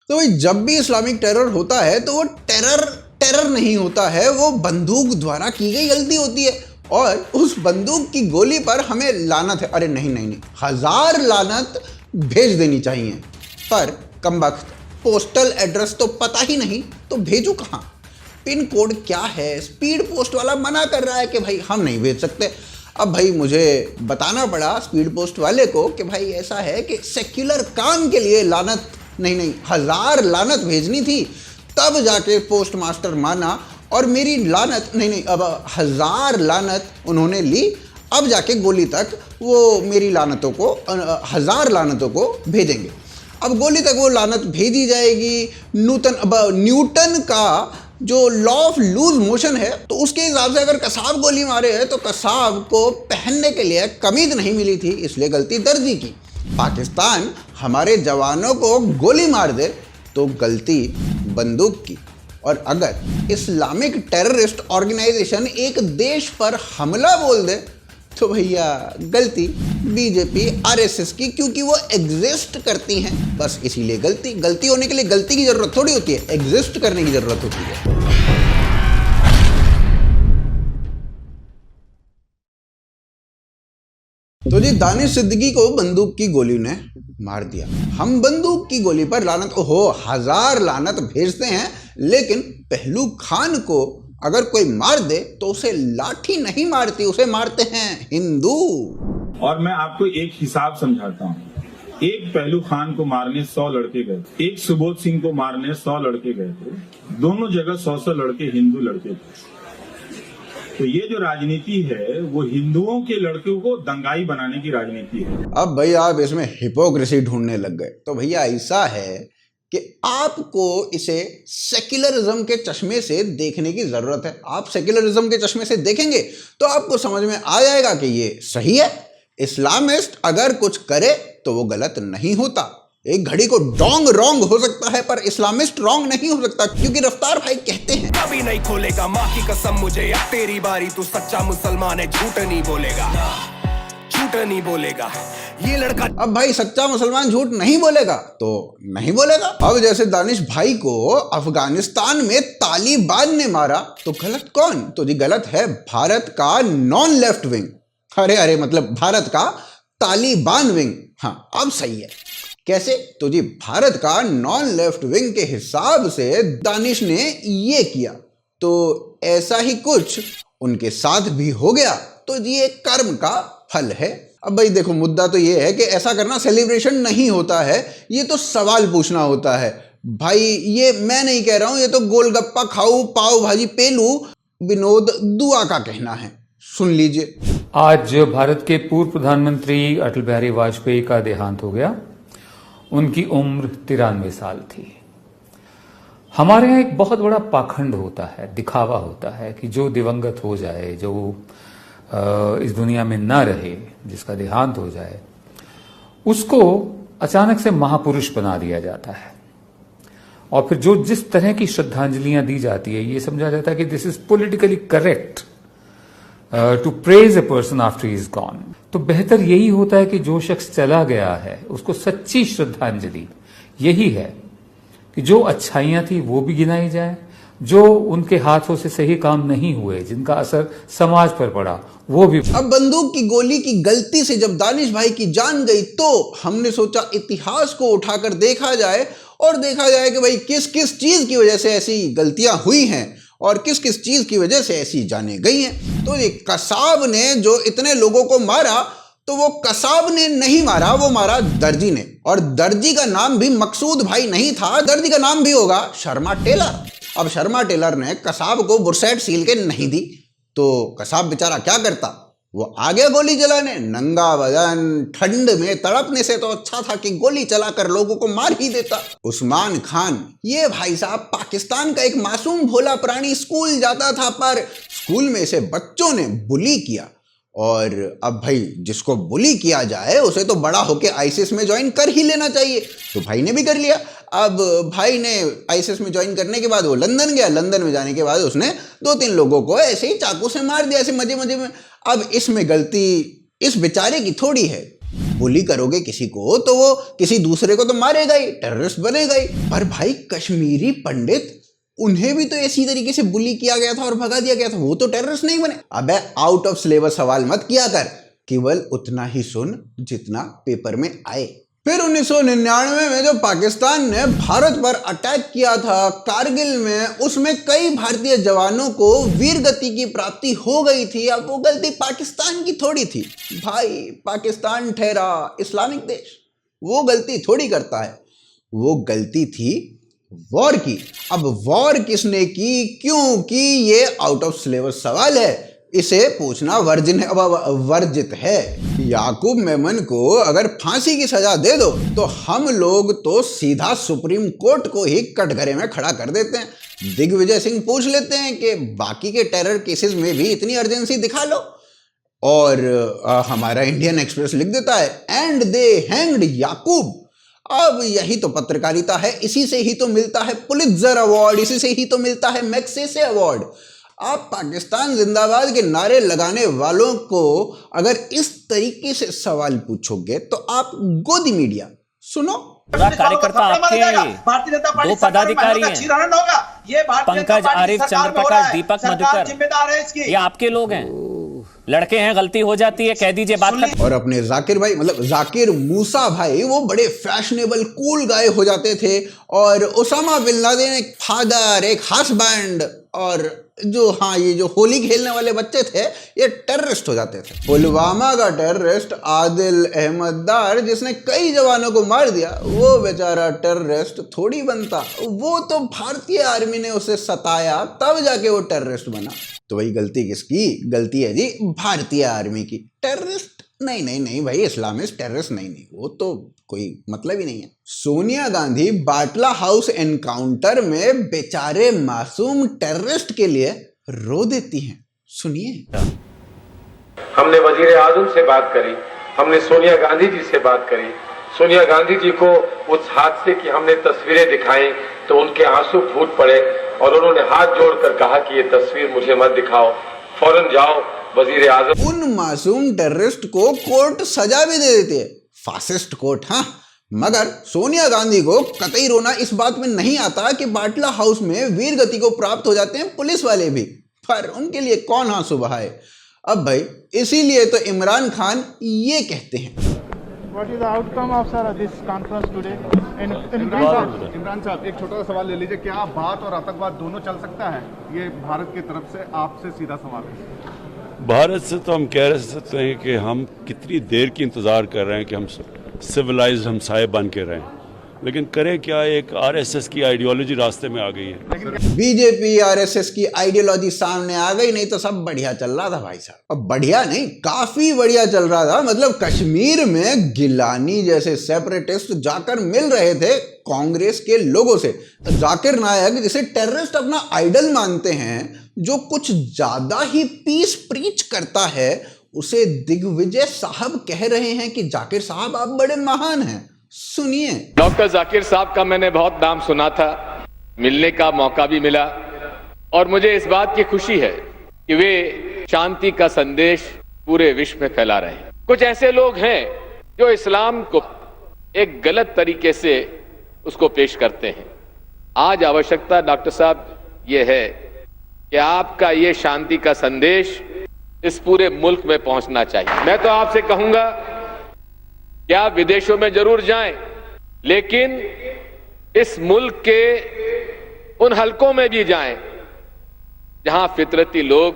तो भाई जब भी इस्लामिक टेरर होता है तो वो टेरर नहीं होता है, वो बंदूक द्वारा की गई गलती होती है और उस बंदूक की गोली पर हमें लानत है। अरे नहीं नहीं नहीं, 1000 लानत भेज देनी चाहिए, पर कमबख्त पोस्टल एड्रेस तो पता ही नहीं, तो भेजू कहाँ, पिन कोड क्या है। स्पीड पोस्ट वाला मना कर रहा है कि भाई हम नहीं भेज सकते। अब भाई मुझे बताना पड़ा स्पीड पोस्ट वाले को कि भाई ऐसा है कि सेक्युलर काम के लिए लानत नहीं 1000 लानत भेजनी थी, तब जाके पोस्ट मास्टर माना और मेरी लानत नहीं अब 1000 लानत उन्होंने ली, अब जाके गोली तक वो मेरी लानतों को 1000 लानतों को भेजेंगे। अब गोली तक वो लानत भेजी जाएगी। न्यूटन का जो लॉ ऑफ लूज मोशन है, तो उसके हिसाब से अगर कसाब गोली मारे है तो कसाब को पहनने के लिए कमीज नहीं मिली थी, इसलिए गलती दर्जी की। पाकिस्तान हमारे जवानों को गोली मार दे तो गलती बंदूक की, और अगर इस्लामिक टेररिस्ट ऑर्गेनाइजेशन एक देश पर हमला बोल दे तो भैया गलती बीजेपी आरएसएस की, क्योंकि वो एग्जिस्ट करती हैं, बस इसीलिए गलती होने के लिए गलती की जरूरत थोड़ी होती है, एग्जिस्ट करने की जरूरत होती है। तो जी दानिश सिद्दीकी को बंदूक की गोली ने मार दिया। हम बंदूक की गोली पर लानत 1000 लानत भेजते हैं, लेकिन पहलू खान को अगर कोई मार दे तो उसे लाठी नहीं मारती, उसे मारते हैं हिंदू। और मैं आपको एक हिसाब समझाता हूँ। एक पहलू खान को मारने 100 लड़के गए, एक सुबोध सिंह को मारने 100 लड़के गए थे, दोनों जगह 100 लड़के हिंदू लड़के थे। तो ये जो राजनीति है वो हिंदुओं के लड़कों को दंगाई बनाने की राजनीति है। अब भाई आप इसमें हिपोक्रेसी ढूंढने लग गए, तो भैया ऐसा है कि आपको इसे सेक्युलरिज्म के चश्मे से देखने की जरूरत है। आप सेक्युलरिज्म के चश्मे से देखेंगे तो आपको समझ में आ जाएगा कि ये सही है। इस्लामिस्ट अगर कुछ करे तो वो गलत नहीं होता। एक घड़ी को डोंग रॉन्ग हो सकता है, पर इस्लामिस्ट रॉन्ग नहीं हो सकता, क्योंकि रफ्तार भाई कहते हैं कभी नहीं खोलेगा माँ की कसम मुझे, अब तेरी बारी, तू सच्चा मुसलमान है, झूठ नहीं बोलेगा, झूठ नहीं बोलेगा ये लड़का। अब भाई सच्चा मुसलमान झूठ नहीं बोलेगा तो नहीं बोलेगा। अब जैसे दानिश भाई को अफगानिस्तान में तालिबान ने मारा तो गलत कौन? तो जी गलत है भारत का नॉन लेफ्ट विंग। अरे मतलब भारत का तालिबान विंग। हाँ अब सही है। कैसे? तो जी भारत का नॉन लेफ्ट विंग के हिसाब से दानिश ने ये किया, तो ऐसा ही कुछ उनके साथ भी हो गया, तो जी ये कर्म का फल है। अब भाई देखो मुद्दा तो ये है कि ऐसा करना सेलिब्रेशन नहीं होता है, ये तो सवाल पूछना होता है। भाई ये मैं नहीं कह रहा हूं, ये तो गोलगप्पा खाऊं पाव भाजी पेलू विनोद दुआ का कहना है, सुन लीजिए। आज भारत के पूर्व प्रधानमंत्री अटल बिहारी वाजपेयी का देहांत हो गया। उनकी उम्र 93 साल थी। हमारे यहाँ एक बहुत बड़ा पाखंड होता है, दिखावा होता है कि जो दिवंगत हो जाए, जो इस दुनिया में न रहे, जिसका देहांत हो जाए, उसको अचानक से महापुरुष बना दिया जाता है और फिर जो जिस तरह की श्रद्धांजलियां दी जाती है, ये समझा जाता है कि this is politically correct to praise a person after he is gone. तो बेहतर यही होता है कि जो शख्स चला गया है उसको सच्ची श्रद्धांजलि यही है कि जो अच्छाइयां थी वो भी गिनाई जाए, जो उनके हाथों से सही काम नहीं हुए, जिनका असर समाज पर पड़ा, वो भी। अब बंदूक की गोली की गलती से जब दानिश भाई की जान गई तो हमने सोचा इतिहास को उठाकर देखा जाए और देखा जाए कि भाई किस किस चीज की वजह से ऐसी गलतियां हुई हैं और किस किस चीज की वजह से ऐसी जाने गई हैं। तो ये कसाब ने जो इतने लोगों को मारा, तो वो कसाब ने नहीं मारा, वो मारा दर्जी ने, और दर्जी का नाम भी मकसूद भाई नहीं था, दर्जी का नाम भी होगा शर्मा टेलर। अब शर्मा टेलर ने कसाब को बुरसैट सील के नहीं दी, तो कसाब बेचारा क्या करता, वो आ गया गोली चलाने। नंगा बदन ठंड में तड़पने से तो अच्छा था कि गोली चलाकर लोगों को मार ही देता। उस्मान खान, ये भाई साहब पाकिस्तान का एक मासूम भोला प्राणी, स्कूल जाता था पर स्कूल में इसे बच्चों ने बुली किया, और अब भाई जिसको बुली किया जाए उसे तो बड़ा होके आईसीएस में ज्वाइन कर ही लेना चाहिए, तो भाई ने भी कर लिया। अब भाई ने आईसीएस में ज्वाइन करने के बाद वो लंदन गया, लंदन में जाने के बाद उसने 2-3 लोगों को ऐसे ही चाकू से मार दिया, ऐसे मजे मजे में। अब इसमें गलती इस बेचारे की थोड़ी है, बुली करोगे किसी को तो वो किसी दूसरे को तो मारेगा ही, टेररिस्ट बनेगा ही। पर भाई कश्मीरी पंडित, उन्हें भी तो इसी तरीके से बुली किया गया था और भगा दिया गया था, वो तो टेररिस्ट नहीं बने। अबे आउट ऑफ सिलेबस सवाल मत किया कर, केवल उतना ही सुन जितना पेपर में आए। फिर 1999 में जो पाकिस्तान ने भारत पर अटैक किया था कारगिल में, उसमें कई भारतीय जवानों को वीर गति की प्राप्ति हो गई थी। अब वो गलती पाकिस्तान की थोड़ी थी भाई, पाकिस्तान ठहरा इस्लामिक देश, वो गलती थोड़ी करता है, वो गलती थी वॉर की। अब वॉर किसने की, क्यों की, ये आउट ऑफ सिलेबस सवाल है, इसे पूछना वर्जित है। याकूब मेमन को अगर फांसी की सजा दे दो तो हम लोग तो सीधा सुप्रीम कोर्ट को ही कटघरे में खड़ा कर देते हैं। दिग्विजय सिंह पूछ लेते हैं कि बाकी के टेरर केसेस में भी इतनी अर्जेंसी दिखा लो, और हमारा इंडियन एक्सप्रेस लिख देता है एंड दे हैंग्ड याकूब। अब यही तो पत्रकारिता है, इसी से ही तो मिलता है पुलित्जर अवार्ड, इसी से ही तो मिलता है मैग्सेसे अवार्ड। आप पाकिस्तान जिंदाबाद के नारे लगाने वालों को अगर इस तरीके से सवाल पूछोगे तो आप गोदी मीडिया सुनो। कार्यकर्ता आपके दो पदाधिकारी हैं, पंकज, आरिफ, चंद्रप्रकाश, दीपक, मधुकर, ये आपके लोग हैं, लड़के हैं, गलती हो जाती है, कह दीजिए बात खत्म। और अपने जाकिर भाई, मतलब जाकिर मूसा भाई, वो बड़े फैशनेबल कूल गाय हो जाते थे, और ओसामा बिन लादेन एक फादर, एक हस्बैंड, और जो ये जो होली खेलने वाले बच्चे थे ये टेररिस्ट हो जाते थे। पुलवामा का टेररिस्ट आदिल अहमद दार, जिसने कई जवानों को मार दिया, वो बेचारा टेररिस्ट थोड़ी बनता, वो तो भारतीय आर्मी ने उसे सताया तब जाके वो टेररिस्ट बना। तो वही गलती किसकी? गलती है जी भारतीय आर्मी की। टेररिस्ट नहीं भाई, इस्लामिस्ट टेररिस्ट नहीं, वो तो कोई मतलब ही नहीं है। सोनिया गांधी बाटला हाउस एनकाउंटर में बेचारे मासूम टेररिस्ट के लिए रो देती हैं, सुनिए। हमने वजीर आजम से बात करी, हमने सोनिया गांधी जी से बात करी। सोनिया गांधी जी को उस हादसे की हमने तस्वीरें दिखाई तो उनके आंसू फूट पड़े और उन्होंने हाथ जोड़कर कहा कि ये तस्वीर मुझे मत दिखाओ, फौरन जाओ वजीर आजम। उन मासूम टेररिस्ट को कोर्ट सजा भी दे देती है, फासिस्ट कोर्ट। हाँ, मगर सोनिया गांधी को कतई रोना इस बात में नहीं आता कि बाटला हाउस में वीर गति को प्राप्त हो जाते हैं पुलिस वाले भी, पर उनके लिए कौन आंसू बहाए। अब भाई इसीलिए तो इमरान खान ये कहते हैं। What is the outcome of this conference today? Imran साहब, एक छोटा सा सवाल ले लीजिए, क्या बात और आतंकवाद दोनों चल सकता है? ये भारत की तरफ से आपसे सीधा सवाल है। भारत से तो हम कह सकते हैं कि हम कितनी देर की इंतज़ार कर रहे हैं कि हम सिविलाइज्ड हमसाये बन के रहें, लेकिन करें क्या, एक आरएसएस की आइडियोलॉजी रास्ते में आ गई है। बीजेपी आरएसएस की आइडियोलॉजी सामने आ गई, नहीं तो सब बढ़िया चल रहा था भाई साहब। अब बढ़िया नहीं, काफी बढ़िया चल रहा था। मतलब कश्मीर में गिलानी जैसे सेपरेटिस्ट जाकर मिल रहे थे कांग्रेस के लोगों से। जाकिर नायक, जिसे टेररिस्ट अपना आइडल मानते हैं, जो कुछ ज्यादा ही पीस प्रीच करता है, उसे दिग्विजय साहब कह रहे हैं कि जाकिर साहब आप बड़े महान हैं, सुनिए। डॉक्टर जाकिर साहब का मैंने बहुत नाम सुना था, मिलने का मौका भी मिला, और मुझे इस बात की खुशी है कि वे शांति का संदेश पूरे विश्व में फैला रहे हैं। कुछ ऐसे लोग हैं जो इस्लाम को एक गलत तरीके से उसको पेश करते हैं। आज आवश्यकता डॉक्टर साहब ये है कि आपका ये शांति का संदेश इस पूरे मुल्क में पहुंचना चाहिए। मैं तो आपसे कहूंगा कि आप विदेशों में जरूर जाएं, लेकिन इस मुल्क के उन हलकों में भी जाएं जहां फितरती लोग,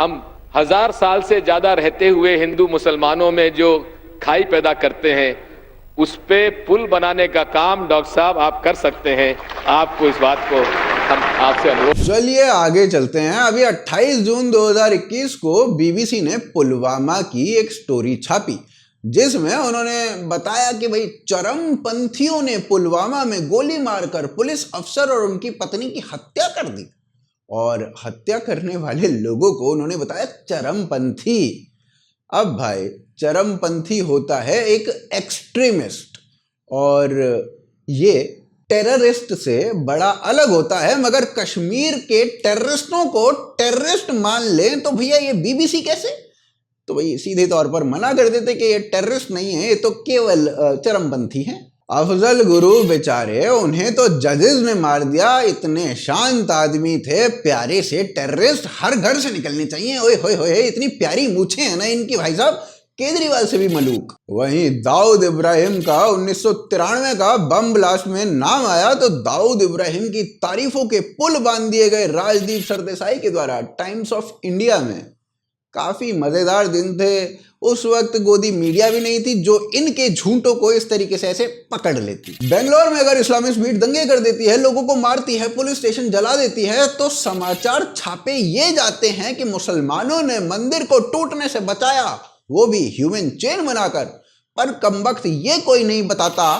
हम 1000 साल से ज्यादा रहते हुए हिंदू मुसलमानों में जो खाई पैदा करते हैं, उस पे पुल बनाने का काम डॉक्टर साहब आप कर सकते हैं। आपको इस बात को हम आपसे अनुरोध। चलिए आगे चलते हैं। अभी 28 जून 2021 को बीबीसी ने पुलवामा की एक स्टोरी छापी, जिसमें उन्होंने बताया कि भाई चरमपंथियों ने पुलवामा में गोली मारकर पुलिस अफसर और उनकी पत्नी की हत्या कर दी, और हत्या करने वाले लोगों को उन्होंने बताया चरमपंथी। अब भाई चरमपंथी होता है एक एक्सट्रीमिस्ट, और ये टेररिस्ट से बड़ा अलग होता है। मगर कश्मीर के टेररिस्टों को टेररिस्ट मान लें तो भैया ये बीबीसी कैसे? तो भाई सीधे तौर पर मना कर देते कि ये टेररिस्ट नहीं है, ये तो केवल चरमपंथी हैं। अफजल गुरु बेचारे, उन्हें तो जजेस ने मार दिया, इतने शांत आदमी थे, प्यारे से टेररिस्ट हर घर से निकलने चाहिए। ओए होए होए, इतनी प्यारी मूछें हैं ना इनकी भाई साहब, केजरीवाल से भी मलूक। वहीं दाऊद इब्राहिम का 1993 का बम ब्लास्ट में नाम आया तो दाऊद इब्राहिम की तारीफों के पुल बांध दिए गए राजदीप सरदेसाई के द्वारा टाइम्स ऑफ इंडिया में। काफी मजेदार दिन थे। उस वक्त गोदी मीडिया भी नहीं थी जो इनके झूठों को इस तरीके से ऐसे पकड़ लेती। बेंगलोर में अगर इस्लामिस्ट भीड़ दंगे कर देती है, लोगों को मारती है, पुलिस स्टेशन जला देती है, तो समाचार छापे ये जाते हैं कि मुसलमानों ने मंदिर को टूटने से बचाया, वो भी ह्यूमन चेन बनाकर। पर कमबख्त ये कोई नहीं बताता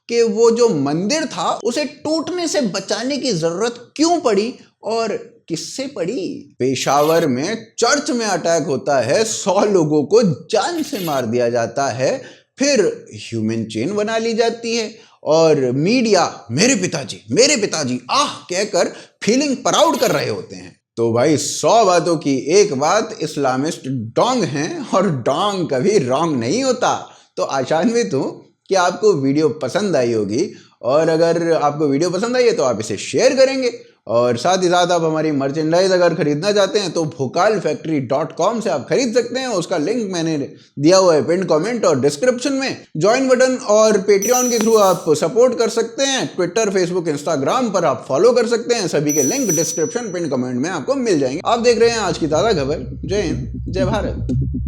कि वो जो मंदिर था उसे टूटने से बचाने की जरूरत क्यों पड़ी और किससे पड़ी। पेशावर में चर्च में अटैक होता है, 100 लोगों को जान से मार दिया जाता है, फिर ह्यूमन चेन बना ली जाती है और मीडिया मेरे पिताजी आह कहकर फीलिंग प्राउड कर रहे होते हैं। तो भाई 100 बातों की एक बात, इस्लामिस्ट डोंग हैं और डोंग कभी रॉन्ग नहीं होता। तो आशान्वित हूं कि आपको वीडियो पसंद आई होगी, और अगर आपको वीडियो पसंद आई है तो आप इसे शेयर करेंगे, और साथ ही साथ आप हमारी मर्चेंडाइज अगर खरीदना चाहते हैं तो भोकालफैक्ट्री.com से आप खरीद सकते हैं। उसका लिंक मैंने दिया हुआ है पिन कमेंट और डिस्क्रिप्शन में। ज्वाइन बटन और पेट्रियन के थ्रू आप सपोर्ट कर सकते हैं। ट्विटर, फेसबुक, इंस्टाग्राम पर आप फॉलो कर सकते हैं। सभी के लिंक डिस्क्रिप्शन पिन कमेंट में आपको मिल जाएंगे। आप देख रहे हैं आज की ताज़ा खबर। जय हिंद, जय भारत।